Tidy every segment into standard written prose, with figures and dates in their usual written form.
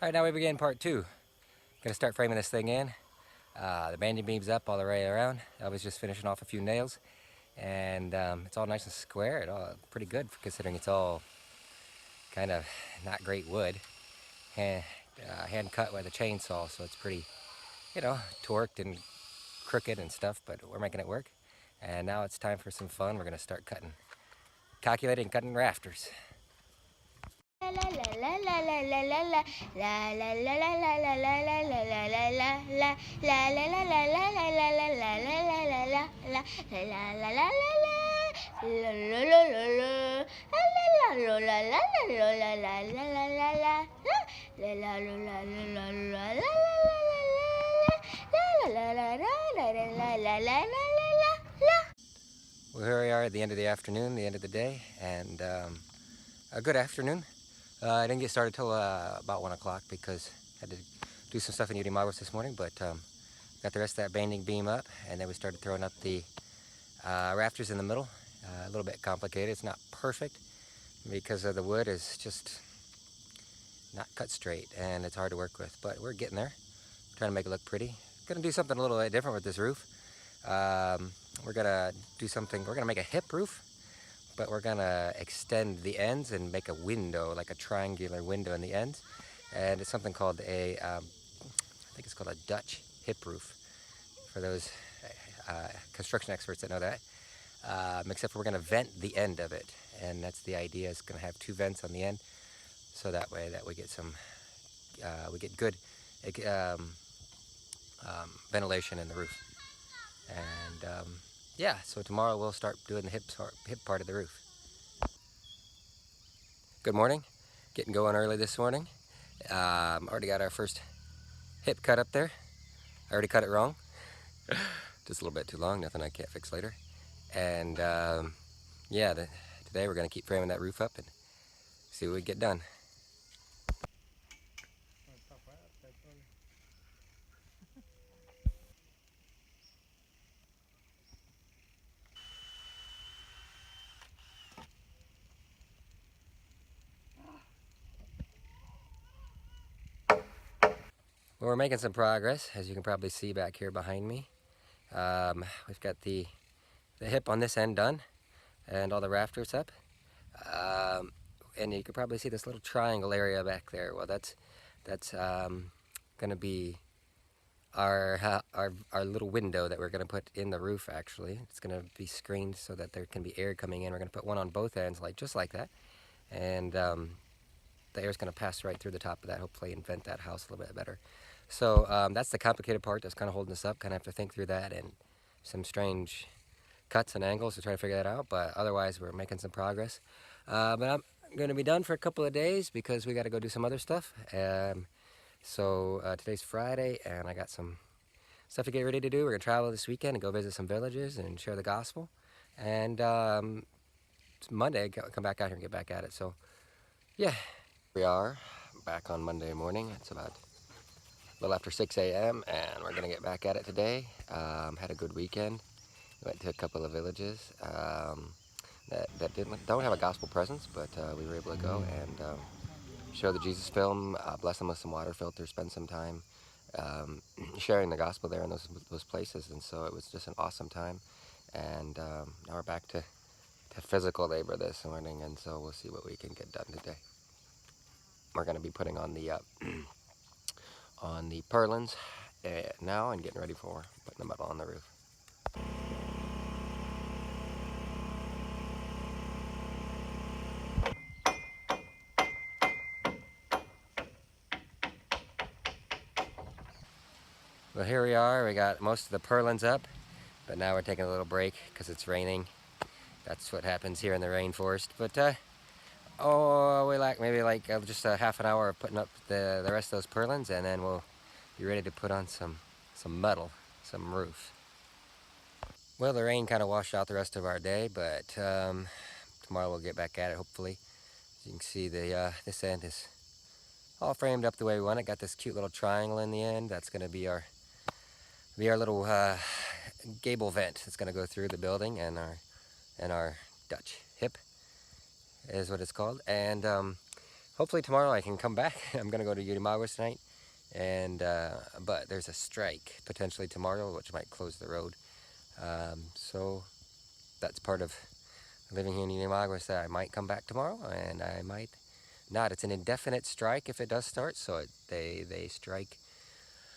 Alright, now we begin part two. Gonna start framing this thing in. The banding beam's up all the way around. I was just finishing off a few nails, and it's all nice and square. It's all pretty good considering it's all kind of not great wood. Hand cut with a chainsaw, so it's pretty, torqued and crooked and stuff, but we're making it work. And now it's time for some fun. We're gonna start calculating cutting rafters. Well, here we are at the end of the afternoon, the end of the day, and a good afternoon. I didn't get started till about 1 o'clock because I had to do some stuff in Yurimaguas this morning, but got the rest of that banding beam up, and then we started throwing up the rafters in the middle. A little bit complicated. It's not perfect because the wood is just not cut straight, and it's hard to work with, but we're getting there. Trying to make it look pretty. Gonna do something a little bit different with this roof. We're gonna make a hip roof, but we're gonna extend the ends and make a window, like a triangular window in the ends. And it's something called I think it's called a Dutch hip roof, for those construction experts that know that. Except for we're gonna vent the end of it, and that's the idea. It's gonna have two vents on the end, so that way we get good ventilation in the roof. And yeah, so tomorrow we'll start doing the hip part of the roof. Good morning. Getting going early this morning. Already got our first hip cut up there. I already cut it wrong. Just a little bit too long, nothing I can't fix later. And yeah, today we're gonna keep framing that roof up and see what we get done. Well, we're making some progress, as you can probably see back here behind me. We've got the hip on this end done, and all the rafters up. And you can probably see this little triangle area back there. Well, that's going to be our little window that we're going to put in the roof. Actually, it's going to be screened so that there can be air coming in. We're going to put one on both ends, just like that, and the air is going to pass right through the top of that, hopefully, and vent that house a little bit better. So that's the complicated part that's kind of holding us up. Kind of have to think through that and some strange cuts and angles to try to figure that out. But otherwise, we're making some progress. But I'm going to be done for a couple of days because we got to go do some other stuff. So today's Friday, and I got some stuff to get ready to do. We're going to travel this weekend and go visit some villages and share the gospel. And Monday, come back out here and get back at it. So, yeah. We are back on Monday morning. It's about a little after 6 a.m. and we're gonna get back at it today. Had a good weekend. Went to a couple of villages that don't have a gospel presence, but we were able to go and show the Jesus film, bless them with some water filters, spend some time sharing the gospel there in those places. And so it was just an awesome time. And now we're back to physical labor this morning, and so we'll see what we can get done today. We're going to be putting on the purlins now and getting ready for putting the metal on the roof. Well, here we are. We got most of the purlins up, but now we're taking a little break because it's raining. That's what happens here in the rainforest. But we lack maybe just a half an hour of putting up the rest of those purlins, and then we'll be ready to put on some metal, some roof. Well, the rain kind of washed out the rest of our day, but tomorrow we'll get back at it, hopefully. As you can see, this end is all framed up the way we want it. Got this cute little triangle in the end. That's going to be our little gable vent that's going to go through the building, and our Dutch hip is what it's called. And hopefully tomorrow I can come back. I'm gonna go to Yurimaguas tonight, and but there's a strike potentially tomorrow, which might close the road. So that's part of living here in Yurimaguas, that I might come back tomorrow, and I might not. It's an indefinite strike if it does start, so they strike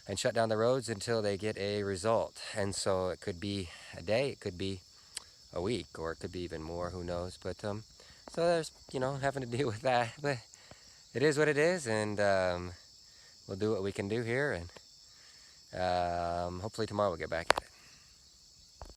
and shut down the roads until they get a result. And so it could be a day, it could be a week, or it could be even more, who knows. But so there's, having to deal with that. But it is what it is, and we'll do what we can do here, and hopefully tomorrow we'll get back at it.